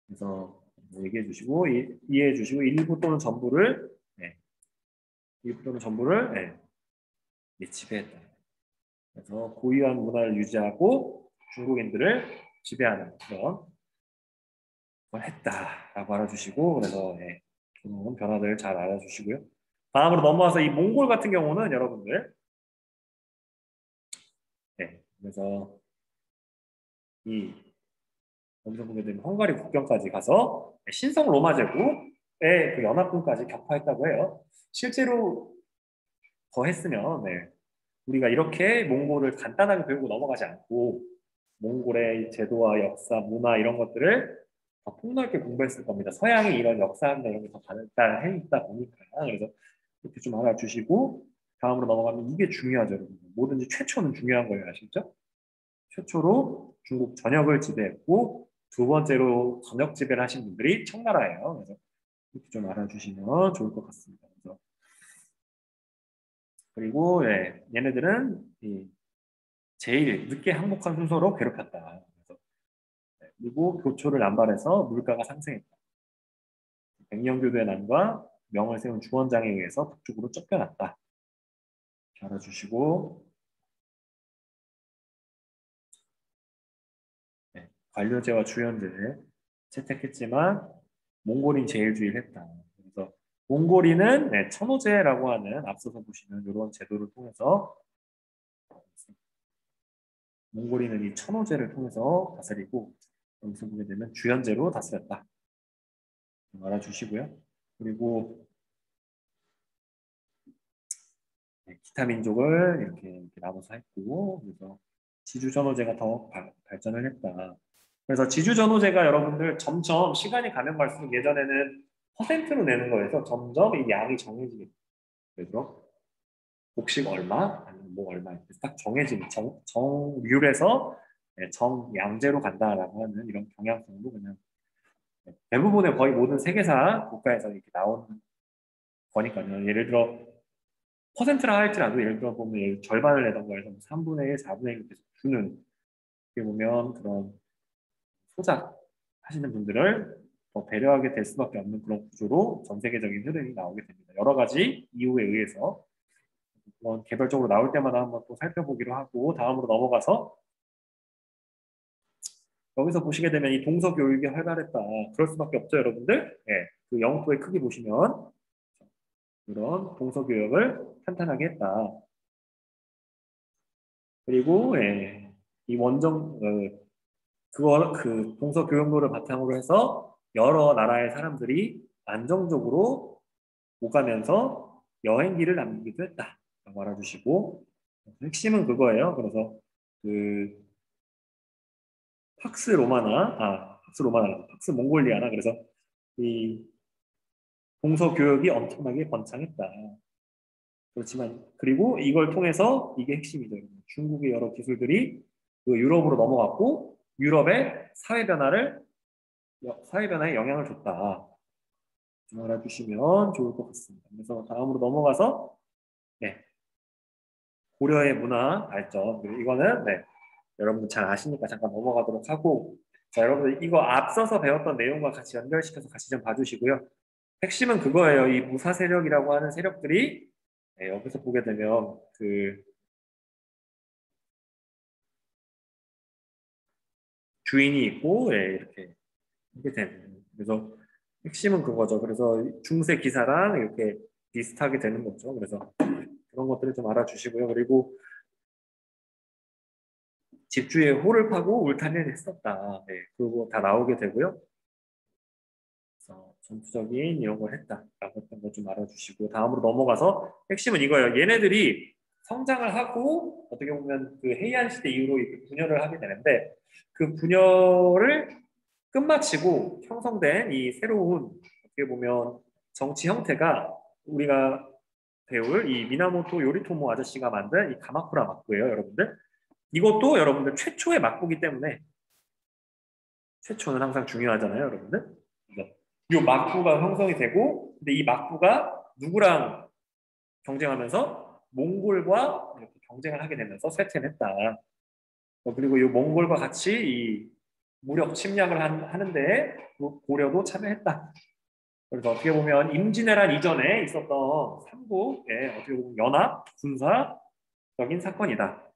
그래서 얘기해 주시고 이해해 주시고 일부 또는 전부를 지배했다. 그래서 고유한 문화를 유지하고 중국인들을 지배하는 그런 걸 했다라고 알아주시고 그래서 그런 변화들 잘 알아주시고요. 다음으로 넘어와서 이 몽골 같은 경우는 여러분들 그래서 이 여기서 보게 되면 헝가리 국경까지 가서 신성 로마 제국의 그 연합군까지 격파했다고 해요. 실제로 더 했으면 우리가 이렇게 몽골을 간단하게 배우고 넘어가지 않고 몽골의 제도와 역사, 문화 이런 것들을 더 폭넓게 공부했을 겁니다. 서양이 이런 역사나 이런 게 더 발달해있다 보니까 그래서 이렇게 좀 알아주시고 다음으로 넘어가면 이게 중요하죠. 여러분. 뭐든지 최초는 중요한 거예요. 아시죠? 최초로 중국 전역을 지배했고 두 번째로 전역 지배를 하신 분들이 청나라예요. 그래서 이렇게 좀 알아주시면 좋을 것 같습니다. 그래서 그리고 얘네들은 제일 늦게 항복한 순서로 괴롭혔다. 그래서, 그리고 교초를 남발해서 물가가 상승했다. 백년교도의 난과 명을 세운 주원장에 의해서 북쪽으로 쫓겨났다. 알아주시고 관료제와 주연제를 채택했지만 몽골인 제일주의를 했다. 그래서 몽골인은 천호제라고 하는 앞서서 보시는 이런 제도를 통해서 몽골인은 이 천호제를 통해서 다스리고 여기서 보게 되면 주연제로 다스렸다. 알아주시고요. 그리고 기타 민족을 이렇게 나눠서 했고 그래서 지주전호제가 더 발전을 했다. 그래서 지주전호제가 여러분들 점점 시간이 가면 갈수록 예전에는 퍼센트로 내는 거에서 점점 이 양이 정해지게 돼요. 그래서 곡식 얼마 아니면 뭐 얼마 이렇게 딱 정해지는 정률에서 정양제로 간다라고 하는 이런 경향성도 그냥 대부분의 거의 모든 세계사 국가에서 이렇게 나오는 거니까요. 예를 들어 퍼센트라 할지라도 예를 들어 보면 절반을 내던 거에서 3분의 1, 4분의 1 계속 주는 어떻게 보면 그런 소작 하시는 분들을 더 배려하게 될 수밖에 없는 그런 구조로 전 세계적인 흐름이 나오게 됩니다. 여러 가지 이유에 의해서 개별적으로 나올 때마다 한번 또 살펴보기로 하고 다음으로 넘어가서 여기서 보시게 되면 이 동서교육이 활발했다. 그럴 수밖에 없죠, 여러분들. 그 영토의 크기 보시면 이런 동서교역을 탄탄하게 했다. 그리고 이 그 동서교역로를 바탕으로 해서 여러 나라의 사람들이 안정적으로 오가면서 여행기를 남기기도 했다. 라고 알아주시고 핵심은 그거예요. 그래서 그 팍스 로마나, 팍스 몽골리아나 그래서 이 동서교역이 엄청나게 번창했다. 그렇지만 그리고 이걸 통해서 이게 핵심이죠. 중국의 여러 기술들이 그 유럽으로 넘어갔고 유럽의 사회 변화에 영향을 줬다. 좀 알아주시면 좋을 것 같습니다. 그래서 다음으로 넘어가서 고려의 문화 발전 이거는 여러분들 잘 아시니까 잠깐 넘어가도록 하고 자 여러분들 이거 앞서서 배웠던 내용과 같이 연결시켜서 같이 좀 봐주시고요. 핵심은 그거예요. 이 무사 세력이라고 하는 세력들이 여기서 보게 되면 그 주인이 있고 이렇게 되는 그래서 핵심은 그거죠. 그래서 중세 기사랑 이렇게 비슷하게 되는 거죠. 그래서 그런 것들을 좀 알아주시고요. 그리고 집주의 호를 파고 울타리를 했었다. 그거 다 나오게 되고요. 그래서 전투적인 이런 걸 했다라고 했던 거 좀 알아주시고 다음으로 넘어가서 핵심은 이거예요. 얘네들이 성장을 하고 어떻게 보면 그 해이안 시대 이후로 이렇게 분열을 하게 되는데 그 분열을 끝마치고 형성된 이 새로운 어떻게 보면 정치 형태가 우리가 배울 이 미나모토 요리토모 아저씨가 만든 이 가마쿠라 막부예요, 여러분들. 이것도 여러분들 최초의 막부기 때문에 최초는 항상 중요하잖아요, 여러분들. 이 막부가 형성이 되고, 근데 이 막부가 누구랑 경쟁하면서 몽골과 이렇게 경쟁을 하게 되면서 쇠퇴했다. 그리고 이 몽골과 같이 이 무력 침략을 하는데 고려도 참여했다. 그래서 어떻게 보면 임진왜란 이전에 있었던 삼국의 어떻게 보면 연합 군사적인 사건이다.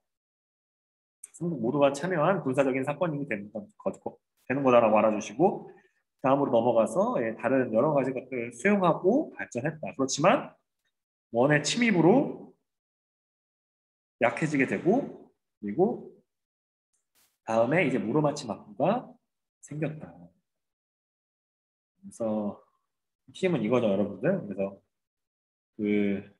삼국 모두가 참여한 군사적인 사건이 되는 거다라고 알아주시고 다음으로 넘어가서 다른 여러 가지 것들을 수용하고 발전했다. 그렇지만 원의 침입으로 약해지게 되고 그리고 다음에 이제 무로마치 막부가 생겼다. 그래서 핵심은 이거죠, 여러분들. 그래서 그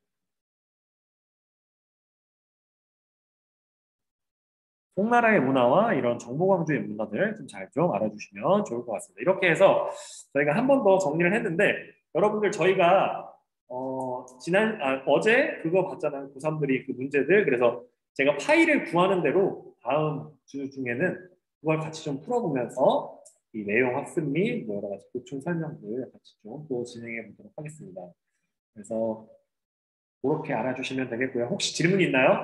송나라의 문화와 이런 정보광주의 문화들 좀 잘 좀 알아주시면 좋을 것 같습니다. 이렇게 해서 저희가 한 번 더 정리를 했는데 여러분들 저희가 어제 그거 봤잖아요. 고3들이 그 문제들. 그래서 제가 파일을 구하는 대로 다음 주 중에는 그걸 같이 좀 풀어보면서 이 내용 학습 및 여러 가지 보충 설명들 같이 좀 또 진행해 보도록 하겠습니다. 그래서 그렇게 알아주시면 되겠고요. 혹시 질문 있나요?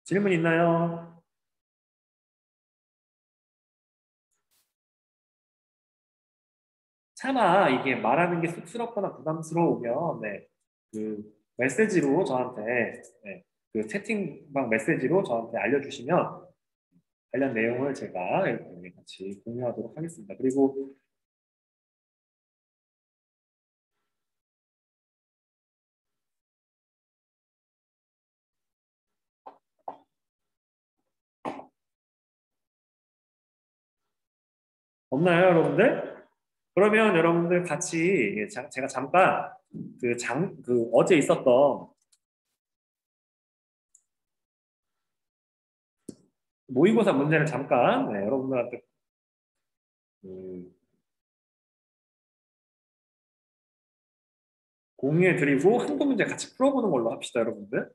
질문 있나요? 차마 이게 말하는 게 쑥스럽거나 부담스러우면 그 메시지로 저한테 그 채팅방 메시지로 저한테 알려주시면 관련 내용을 제가 이렇게 같이 공유하도록 하겠습니다. 그리고 없나요, 여러분들? 그러면 여러분들 같이 제가 잠깐 그 어제 있었던 모의고사 문제를 잠깐 여러분들한테 그 공유해드리고 한두 문제 같이 풀어보는 걸로 합시다, 여러분들.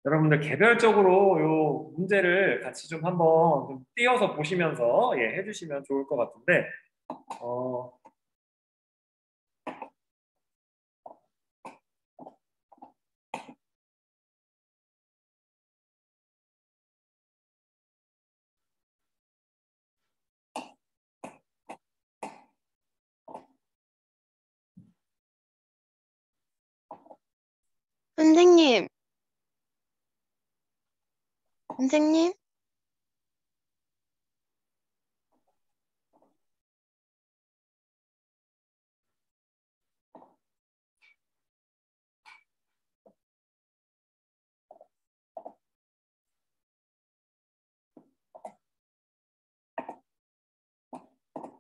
여러분들 개별적으로 요 문제를 같이 좀 한번 좀 띄어서 보시면서 해주시면 좋을 것 같은데 어, 선생님, 선생님,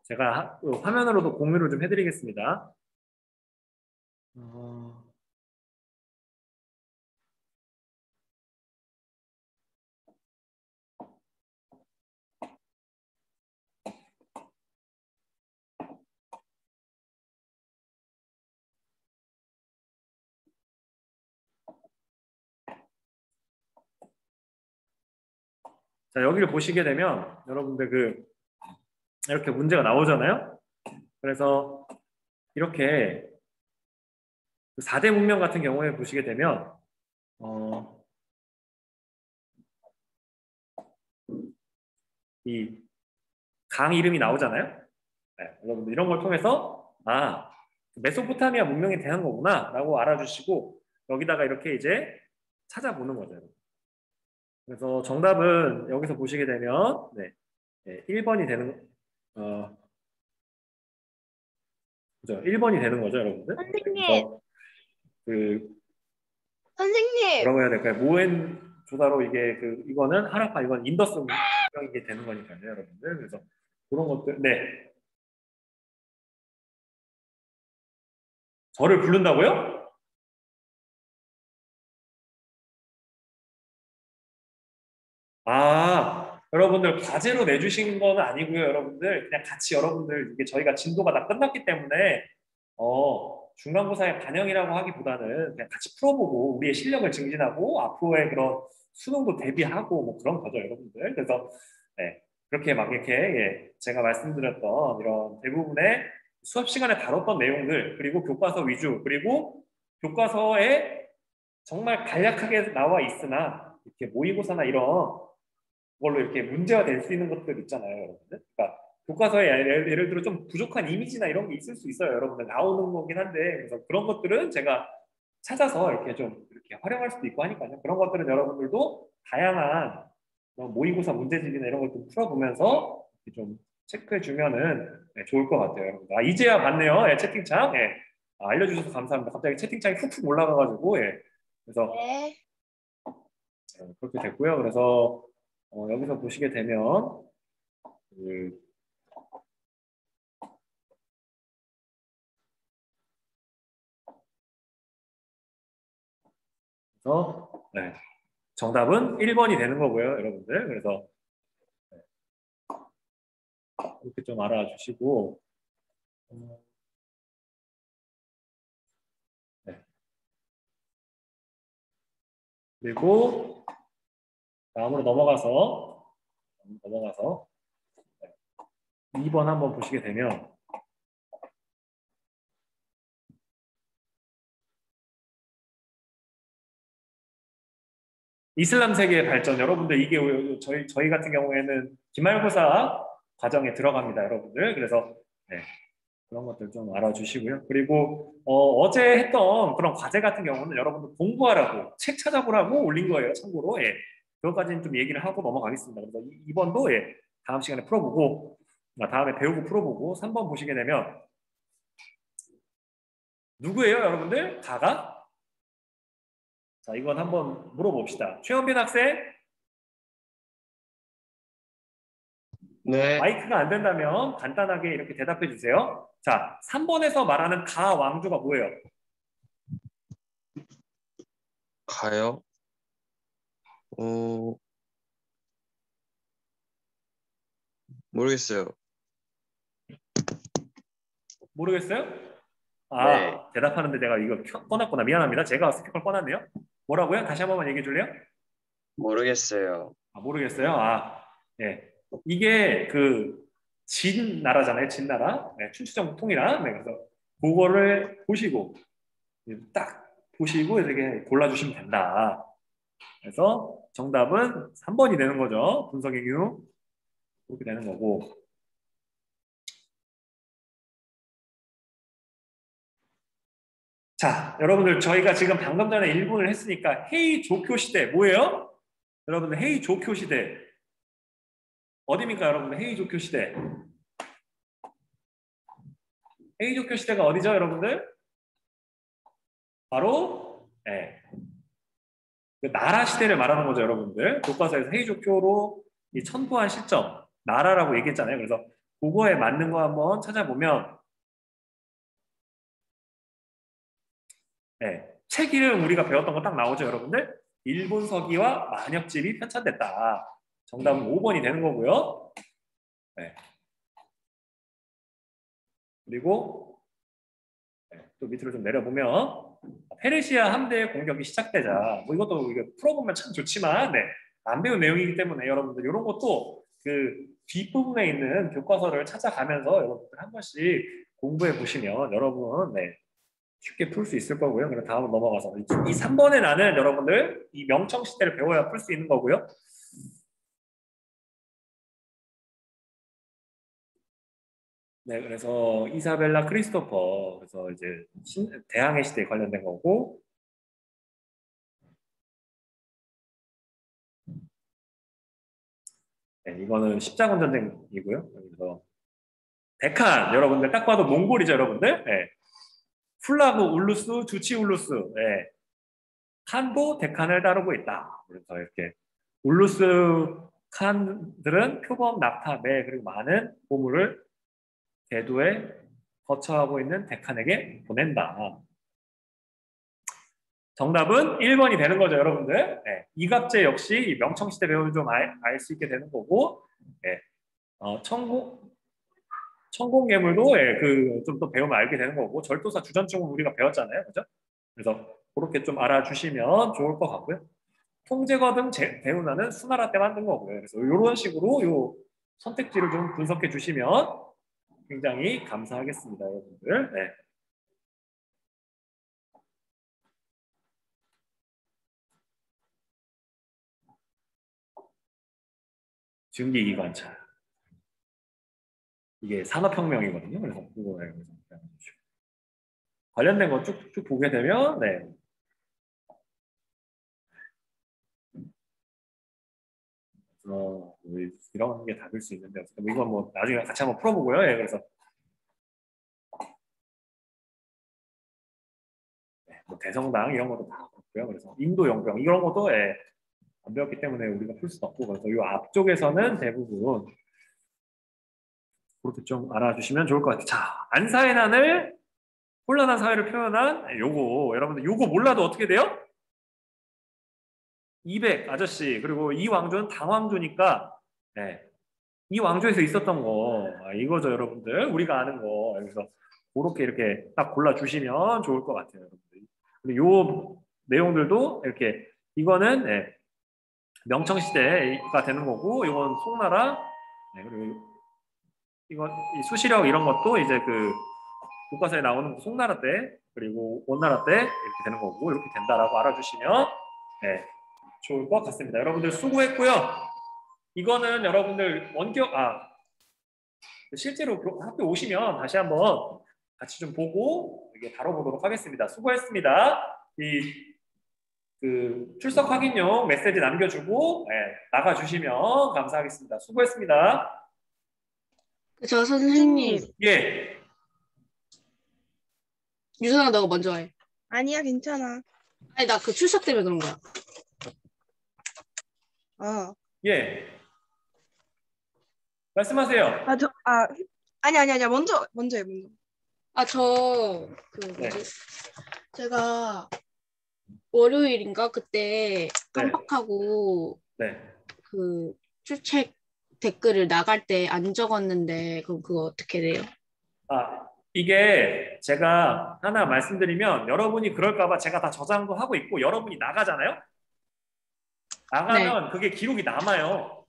제가 화면으로도 공유를 좀 해드리겠습니다. 자, 여기를 보시게 되면 여러분들 이렇게 문제가 나오잖아요. 그래서 이렇게 4대 문명 같은 경우에 보시게 되면 이 강 이름이 나오잖아요. 여러분들 이런 걸 통해서 메소포타미아 문명에 대한 거구나 라고 알아주시고 여기다가 이렇게 이제 찾아보는 거죠. 그래서 정답은 여기서 보시게 되면 1번이 되는 그죠? 1번이 되는 거죠, 여러분들. 선생님, 그래서 그 선생님, 뭐라고 해야 될까요? 모헨 조다로 이게 이거는 하라파 이건 인더스 문명이 게 되는 거니까요, 여러분들. 그래서 그런 것들 저를 부른다고요? 여러분들 과제로 내주신 건 아니고요, 여러분들. 그냥 같이 여러분들, 이게 저희가 진도가 다 끝났기 때문에, 중간고사의 반영이라고 하기보다는 그냥 같이 풀어보고, 우리의 실력을 증진하고, 앞으로의 그런 수능도 대비하고, 뭐 그런 거죠, 여러분들. 그래서, 그렇게 막 이렇게, 제가 말씀드렸던 이런 대부분의 수업 시간에 다뤘던 내용들, 그리고 교과서 위주, 그리고 교과서에 정말 간략하게 나와 있으나, 이렇게 모의고사나 이런 걸로 이렇게 문제가 될 수 있는 것들 있잖아요, 여러분들. 그러니까 교과서에 예를 들어 좀 부족한 이미지나 이런 게 있을 수 있어요, 여러분들. 나오는 거긴 한데, 그래서 그런 것들은 제가 찾아서 이렇게 좀 이렇게 활용할 수도 있고 하니까요. 그런 것들은 여러분들도 다양한 모의고사 문제집이나 이런 걸 좀 풀어보면서 이렇게 좀 체크해 주면은 좋을 것 같아요, 여러분들. 이제야 봤네요, 채팅창. 알려주셔서 감사합니다. 갑자기 채팅창이 훅훅 올라가가지고, 그래서 네, 그렇게 됐고요. 그래서 여기서 보시게 되면 그, 그래서 정답은 1번이 되는 거고요, 여러분들. 그래서 이렇게 좀 알아주시고 네. 그리고 다음으로 넘어가서 2번 한번 보시게 되면 이슬람 세계의 발전, 여러분들 이게 저희 같은 경우에는 기말고사 과정에 들어갑니다, 여러분들. 그래서 그런 것들 좀 알아주시고요. 그리고 제 했던 그런 과제 같은 경우는 여러분들 공부하라고 책 찾아보라고 올린 거예요, 참고로. 그것까지는 좀 얘기를 하고 넘어가겠습니다. 그래서 2번도 다음 시간에 풀어보고 다음에 배우고 풀어보고 3번 보시게 되면 누구예요, 여러분들? 가가? 자, 이건 한번 물어봅시다. 최현빈 학생, 네, 마이크가 안 된다면 간단하게 이렇게 대답해 주세요. 자, 3번에서 말하는 가 왕조가 뭐예요? 가요. 어, 모르겠어요. 모르겠어요? 네, 대답하는데 내가 이거 꺼놨구나. 미안합니다. 제가 스피커를 꺼놨네요. 뭐라고요? 다시 한 번만 얘기해 줄래요? 모르겠어요. 모르겠어요. 예. 이게 진 나라잖아요. 진 나라. 춘추전국 통일한. 그래서 그거를 보시고 딱 보시고 이렇게 골라주시면 된다. 그래서 정답은 3번이 되는 거죠. 분석의 규. 그렇게 되는 거고. 자, 여러분들 저희가 지금 방금 전에 1분을 했으니까 헤이 조쿄 시대 뭐예요? 여러분들 헤이 조쿄 시대 어디입니까, 여러분들? 헤이 조쿄 시대. 헤이 조쿄 시대가 어디죠, 여러분들? 바로 그 나라 시대를 말하는 거죠, 여러분들. 교과서에서 헤이 조쿄로 이 천부한 시점 나라라고 얘기했잖아요. 그래서 그거에 맞는 거 한번 찾아보면 책 이름 우리가 배웠던 거 딱 나오죠, 여러분들. 일본 서기와 만역집이 편찬됐다. 정답은 5번이 되는 거고요. 그리고 또 밑으로 좀 내려보면 페르시아 함대의 공격이 시작되자 뭐 이것도 이거 풀어보면 참 좋지만 안 배운 내용이기 때문에 여러분들 이런 것도 그 뒷부분에 있는 교과서를 찾아가면서 여러분들 한 번씩 공부해 보시면 여러분 쉽게 풀 수 있을 거고요. 그럼 다음으로 넘어가서 이 3번에 나는 여러분들 이 명청 시대를 배워야 풀 수 있는 거고요. 그래서 이사벨라 크리스토퍼 그래서 이제 대항해 시대에 관련된 거고 네, 이거는 십자군 전쟁이고요. 그래서 데칸 여러분들 딱 봐도 몽골이죠, 여러분들. 네. 훌라구 울루스 주치 울루스 네. 칸도 데칸을 다루고 있다. 그래서 이렇게 울루스 칸들은 표범, 낙타, 매 그리고 많은 보물을 대도에 거처하고 있는 데칸에게 보낸다. 정답은 1번이 되는 거죠, 여러분들. 네. 이갑제 역시 명청시대 배우면 좀 알 수 있게 되는 거고, 네. 천공괴물도 예, 그좀 더 배우면 알게 되는 거고, 절도사 주전증은 우리가 배웠잖아요, 그죠? 그래서 그렇게 좀 알아주시면 좋을 것 같고요. 통제거 등 배우나는 수나라 때 만든 거고요. 그래서 이런 식으로 요 선택지를 좀 분석해 주시면 굉장히 감사하겠습니다, 여러분들. 네. 증기기관차. 이게 산업혁명이거든요. 그래서 그거에 관련된 거 쭉쭉 보게 되면, 네. 이런 게 답일 수 있는데, 이건 뭐 나중에 같이 한번 풀어보고요. 예, 그래서 네, 뭐 대성당 이런 것도 다 그렇고요. 그래서 인도 용병 이런 것도 예, 안 배웠기 때문에 우리가 풀 수도 없고, 그래서 이 앞쪽에서는 대부분 그렇게 좀 알아주시면 좋을 것 같아요. 자, 안사의 난을 혼란한 사회를 표현한 요거 여러분들 요거 몰라도 어떻게 돼요? 200 아저씨 그리고 이 왕조는 당왕조니까 네, 이 왕조에서 있었던 거 이거죠, 여러분들. 우리가 아는 거. 그래서 그렇게 이렇게 딱 골라주시면 좋을 것 같아요, 여러분들. 근데 요 내용들도 이렇게 이거는 네, 명청시대가 되는 거고, 이건 송나라, 네, 그리고 이건 이 수시력 이런 것도 이제 그 교과서에 나오는 송나라 때 그리고 원나라 때 이렇게 되는 거고, 이렇게 된다라고 알아주시면 네, 좋을 것 같습니다. 여러분들 수고했고요. 이거는 여러분들 원격 실제로 학교 오시면 다시 한번 같이 좀 보고 이게 다뤄보도록 하겠습니다. 수고했습니다. 그 출석 확인용 메시지 남겨주고 네, 나가주시면 감사하겠습니다. 수고했습니다. 저 선생님, 예. 유선아 너가 먼저 해. 아니야, 괜찮아. 아니 나 그 출석 때문에 그런 거야. 예. 말씀하세요. 아니야. 먼저 해. 저 네. 제가 월요일인가 그때 깜빡하고 네. 그 출첵 댓글을 나갈 때 안 적었는데 그럼 그거 어떻게 돼요? 이게 제가 하나 말씀드리면 여러분이 그럴까봐 제가 다 저장도 하고 있고, 여러분이 나가잖아요. 나가면 네. 그게 기록이 남아요.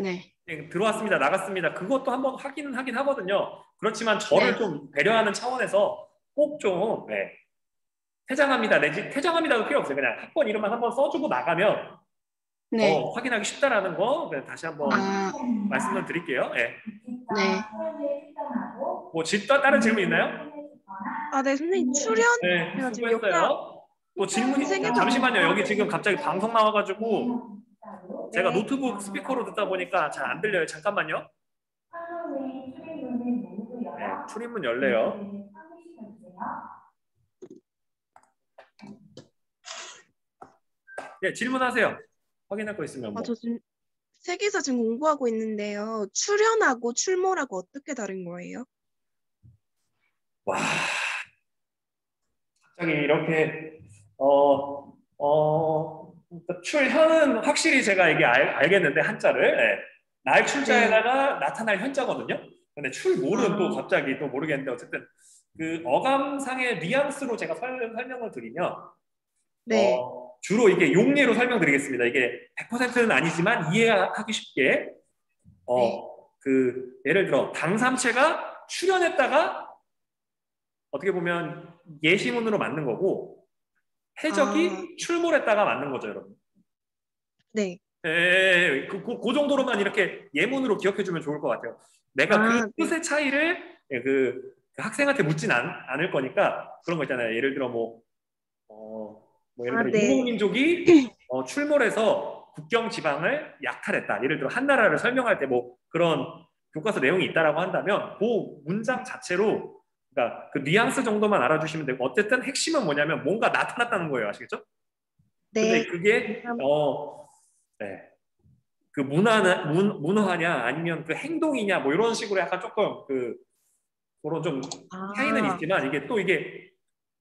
네. 네, 들어왔습니다, 나갔습니다. 그것도 한번 확인은 하긴 하거든요. 그렇지만 저를 네. 좀 배려하는 차원에서 꼭 좀 네, 퇴장합니다 내지 퇴장합니다도 필요 없어요. 그냥 학번 이름만 한번 써주고 나가면 네. 확인하기 쉽다라는 거 다시 한번 말씀을 드릴게요. 네. 네. 뭐 다른 질문 있나요? 네, 선생님 출연? 네, 제가 지금 수고했어요. 또 질문이 잠시만요. 여기 지금 갑자기 방송 나와가지고 제가 노트북 스피커로 듣다 보니까 잘 안 들려요. 잠깐만요. 네, 출입문 열래요. 네, 질문하세요. 확인할 거 있으면 뭐. 저 지금 세계사 지금 공부하고 있는데요. 출연하고 출모라고 어떻게 다른 거예요? 와, 갑자기 이렇게 출현은 확실히 제가 이게 알겠는데 한자를 날 출자에다가 나타날 현자거든요. 근데 출모는 또 갑자기 또 모르겠는데 어쨌든 그 어감상의 뉘앙스로 제가 설명을 드리면 주로 이게 용례로 설명드리겠습니다. 이게 100%는 아니지만 이해하기 쉽게 그 예를 들어 당삼체가 출현했다가 어떻게 보면 예시문으로 맞는 거고 해적이 출몰했다가 맞는 거죠, 여러분. 네. 그 정도로만 이렇게 예문으로 기억해주면 좋을 것 같아요. 내가 그 뜻의 차이를 그 학생한테 묻진 않을 거니까 그런 거 있잖아요. 예를 들어 예를 들어 유목민족이 출몰해서 국경 지방을 약탈했다. 예를 들어 한 나라를 설명할 때 뭐 그런 교과서 내용이 있다라고 한다면 그 문장 자체로 그러니까 그 뉘앙스 정도만 알아주시면 되고 어쨌든 핵심은 뭐냐면 뭔가 나타났다는 거예요. 아시겠죠? 근데 네. 그게 네. 그 문화냐 아니면 그 행동이냐 뭐 이런 식으로 약간 조금 그 그런 좀 차이는 아, 있지만 이게 또 이게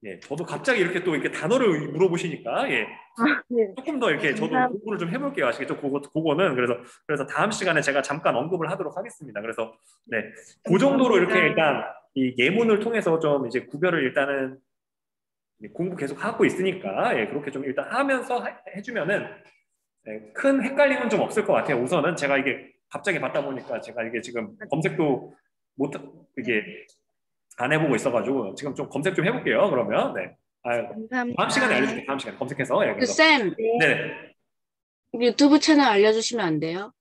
예, 저도 갑자기 이렇게 또 이렇게 단어를 물어보시니까 예, 네. 조금 더 이렇게 저도 감사합니다. 공부를 좀 해볼게요. 아시겠죠? 그거는 그래서 다음 시간에 제가 잠깐 언급을 하도록 하겠습니다. 그래서 네, 그 정도로 이렇게 감사합니다. 일단 이 예문을 통해서 좀 이제 구별을 일단은 공부 계속 하고 있으니까 예, 그렇게 좀 일단 하면서 해주면은 네, 큰 헷갈림은 좀 없을 것 같아요. 우선은 제가 이게 갑자기 받다 보니까 제가 이게 지금 검색도 못 이게 안 해보고 있어가지고 지금 좀 검색 좀 해볼게요. 그러면 네. 아유, 다음 시간에 감사합니다. 알려줄게요. 다음 시간에 검색해서 예, 그 그래서 쌤, 네. 유튜브 채널 알려주시면 안 돼요?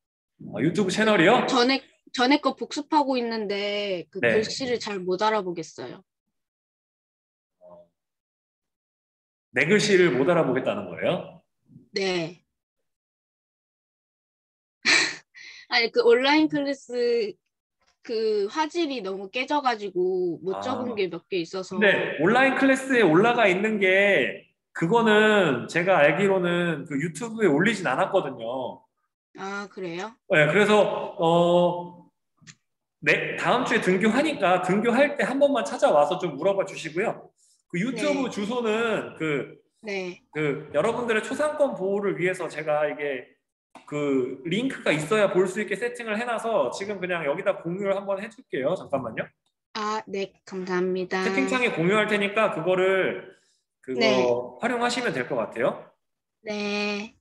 유튜브 채널이요? 전에 거 복습하고 있는데 그 네. 글씨를 잘 못 알아보겠어요. 내 글씨를 못 알아보겠다는 거예요? 네. 아니 그 온라인 클래스 그 화질이 너무 깨져가지고 못 적은 아, 게 몇 개 있어서. 근데 온라인 클래스에 올라가 있는 게 그거는 제가 알기로는 그 유튜브에 올리진 않았거든요. 아, 그래요? 네, 그래서 네, 다음 주에 등교하니까 등교할 때 한 번만 찾아와서 좀 물어봐 주시고요. 그 유튜브 네. 주소는 네. 여러분들의 초상권 보호를 위해서 제가 이게 그 링크가 있어야 볼 수 있게 세팅을 해놔서 지금 그냥 여기다 공유를 한번 해줄게요. 잠깐만요. 아, 네. 감사합니다. 채팅창에 공유할 테니까 네. 그거 활용하시면 될 것 같아요. 네.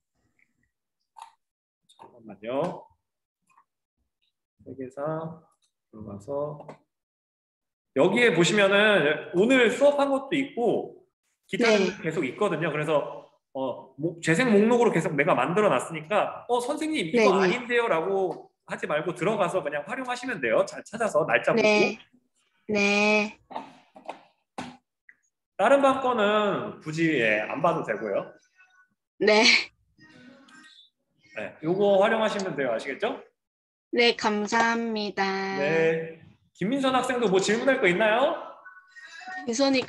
잠깐만요. 세계사 들어가서 여기에 보시면은 오늘 수업한 것도 있고 기타는 네. 계속 있거든요. 그래서 재생 목록으로 계속 내가 만들어 놨으니까 선생님 이거 네, 네. 아닌데요라고 하지 말고 들어가서 그냥 활용하시면 돼요. 잘 찾아서 날짜 보고. 네. 네. 다른 반 거는 굳이 안 봐도 되고요. 네. 네, 요거 활용하시면 돼요. 아시겠죠? 네, 감사합니다. 네. 김민선 학생도 뭐 질문할 거 있나요? 민선이